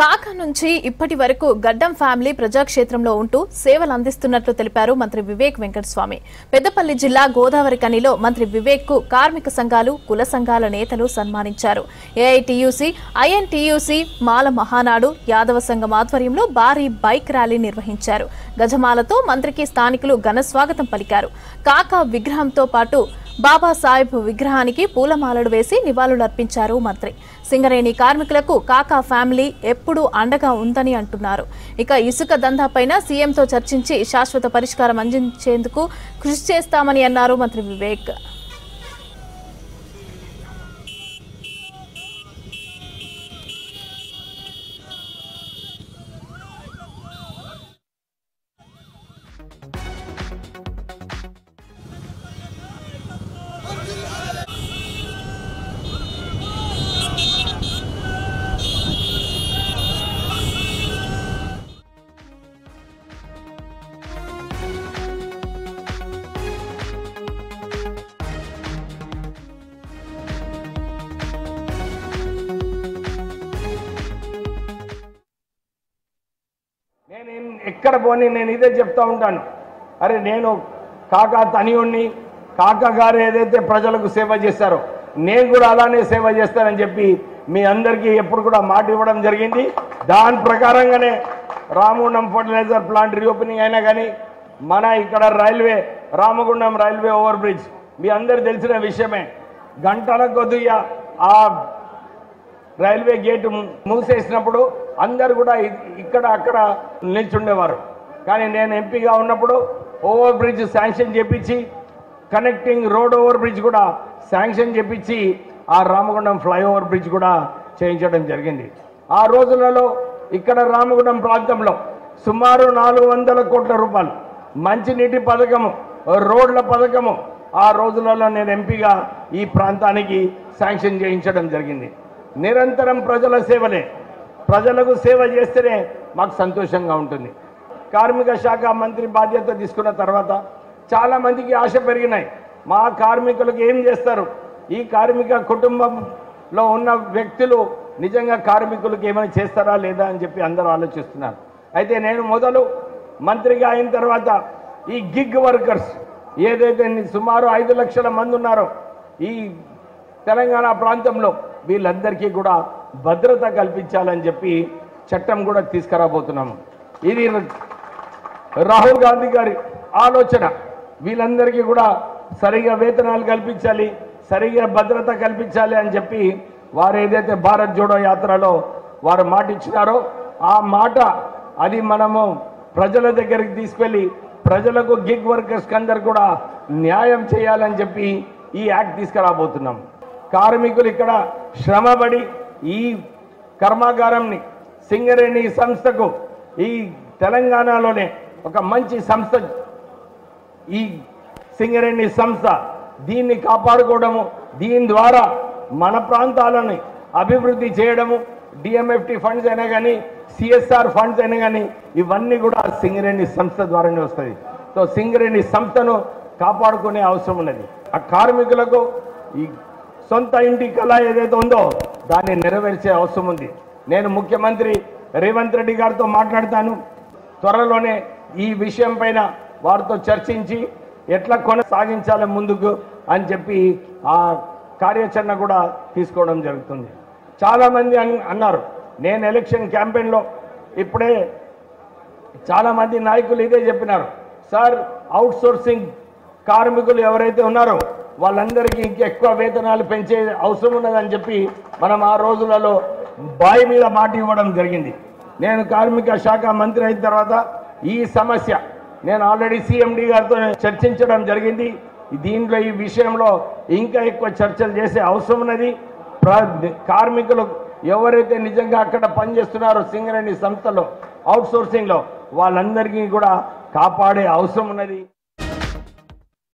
కాకా నుంచి ఇప్పటి వరకు గడ్డం ఫ్యామిలీ ప్రజాక్షేత్రంలో ఉంటూ సేవలు అందిస్తున్నట్లు తెలిపారు మంత్రి వివేక్ వెంకటస్వామి. పెద్దపల్లి జిల్లా గోదావరి కనిలో మంత్రి వివేక్ కు కార్మిక సంఘాలు, కుల సంఘాల నేతలు సన్మానించారు. ఏఐటీయూసీ, ఐఎన్టీయూసీ, మాల మహానాడు, యాదవ సంఘం ఆధ్వర్యంలో భారీ బైక్ ర్యాలీ నిర్వహించారు. గజమాలతో మంత్రికి స్థానికులు ఘన స్వాగతం పలికారు. కాకా విగ్రహంతో పాటు బాబాసాహెబ్ విగ్రహానికి పూలమాలలు వేసి నివాళులర్పించారు మంత్రి. సింగరేణి కార్మికులకు కాకా ఫ్యామిలీ ఎప్పుడూ అండగా ఉందని అంటున్నారు. ఇక ఇసుక దందాపైన సీఎంతో చర్చించి శాశ్వత పరిష్కారం అందించేందుకు కృషి చేస్తామని అన్నారు మంత్రి వివేక్. నేను ఎక్కడ పోని నేను ఇదే చెప్తా ఉంటాను. అరే నేను కాకా తనియుణ్ణి, కాకా గారు ఏదైతే ప్రజలకు సేవ చేస్తారో నేను కూడా అలానే సేవ చేస్తానని చెప్పి మీ అందరికీ ఎప్పుడు కూడా మాట ఇవ్వడం జరిగింది. దాని ప్రకారంగానే రామగుండం ఫర్టిలైజర్ ప్లాంట్ రీఓపెనింగ్ అయినా కానీ మన ఇక్కడ రామగుండం రైల్వే ఓవర్ బ్రిడ్జ్ మీ అందరు తెలిసిన విషయమే. గంటల కొద్దిగా ఆ రైల్వే గేటు మూసేసినప్పుడు అందరు కూడా ఇక్కడ అక్కడ నిల్చుండేవారు. కానీ నేను ఎంపీగా ఉన్నప్పుడు ఓవర్ బ్రిడ్జ్ శాంక్షన్ చేపించి, కనెక్టింగ్ రోడ్ ఓవర్ బ్రిడ్జ్ కూడా శాంక్షన్ చేపించి ఆ రామగుండం ఫ్లైఓవర్ బ్రిడ్జ్ కూడా చేయించడం జరిగింది. ఆ రోజులలో ఇక్కడ రామగుండం ప్రాంతంలో సుమారు 400 కోట్ల రూపాయలు మంచినీటి పథకము, రోడ్ల పథకము ఆ రోజులలో నేను ఎంపీగా ఈ ప్రాంతానికి శాంక్షన్ చేయించడం జరిగింది. నిరంతరం ప్రజల సేవలే, ప్రజలకు సేవ చేస్తేనే మాకు సంతోషంగా ఉంటుంది. కార్మిక శాఖ మంత్రి బాధ్యత తీసుకున్న తర్వాత చాలామందికి ఆశ పెరిగినాయి. మా కార్మికులకు ఏం చేస్తారు, ఈ కార్మిక కుటుంబంలో ఉన్న వ్యక్తులు నిజంగా కార్మికులకు ఏమైనా చేస్తారా లేదా అని చెప్పి అందరూ ఆలోచిస్తున్నారు. అయితే నేను మొదలు మంత్రిగా అయిన తర్వాత ఈ గిగ్ వర్కర్స్ ఏదైతే సుమారు 5 లక్షల మంది ఉన్నారో ఈ తెలంగాణ ప్రాంతంలో వీళ్ళందరికీ కూడా భద్రత కల్పించాలని చెప్పి చట్టం కూడా తీసుకురాబోతున్నాము. ఇది రాహుల్ గాంధీ గారి ఆలోచన. వీళ్ళందరికీ కూడా సరిగా వేతనాలు కల్పించాలి, సరిగా భద్రత కల్పించాలి అని చెప్పి వారు ఏదైతే భారత్ జోడో యాత్రలో వారు మాట ఇచ్చినారో ఆ మాట అది మనము ప్రజల దగ్గరికి తీసుకెళ్ళి ప్రజలకు గిగ్ వర్కర్స్కి అందరు కూడా న్యాయం చేయాలని చెప్పి ఈ యాక్ట్ తీసుకురాబోతున్నాం. కార్మికులు ఇక్కడ శ్రమపడి ఈ కర్మాగారంని సింగరేణి సంస్థకు ఈ తెలంగాణలోనే ఒక మంచి సంస్థ ఈ సింగరేణి సంస్థ దీన్ని కాపాడుకోవడము, దీని ద్వారా మన ప్రాంతాలని అభివృద్ధి చేయడము, డిఎంఎఫ్టి ఫండ్స్ అయినా కానీ సిఎస్ఆర్ ఫండ్స్ అయినా కానీ ఇవన్నీ కూడా సింగరేణి సంస్థ ద్వారానే వస్తుంది. సో సింగరేణి సంస్థను కాపాడుకునే అవసరం ఉన్నది. ఆ కార్మికులకు ఈ సొంత ఇంటి కళ ఏదైతే ఉందో దాన్ని నెరవేర్చే అవసరం ఉంది. నేను ముఖ్యమంత్రి రేవంత్ రెడ్డి గారితో మాట్లాడతాను. త్వరలోనే ఈ విషయం పైన వారితో చర్చించి ఎట్లా కొనసాగించాలి ముందుకు అని చెప్పి ఆ కార్యాచరణ కూడా తీసుకోవడం జరుగుతుంది. చాలామంది అన్నారు, నేను ఎలక్షన్ క్యాంపెయిన్లో ఇప్పుడే చాలామంది నాయకులు ఇదే చెప్పినారు, సార్ అవుట్ సోర్సింగ్ కార్మికులు ఎవరైతే ఉన్నారో వాళ్ళందరికీ ఇంకెక్కువ వేతనాలు పెంచే అవసరం ఉన్నదని చెప్పి మనం ఆ రోజులలో బాయి మీద మాట ఇవ్వడం జరిగింది. నేను కార్మిక శాఖ మంత్రి అయిన తర్వాత ఈ సమస్య నేను ఆల్రెడీ సిఎండి గారితో చర్చించడం జరిగింది. దీంట్లో ఈ విషయంలో ఇంకా ఎక్కువ చర్చలు చేసే అవసరం ఉన్నది. కార్మికులు ఎవరైతే నిజంగా అక్కడ పనిచేస్తున్నారో సింగరేణి సంస్థలో అవుట్ సోర్సింగ్లో వాళ్ళందరికీ కూడా కాపాడే అవసరం ఉన్నది.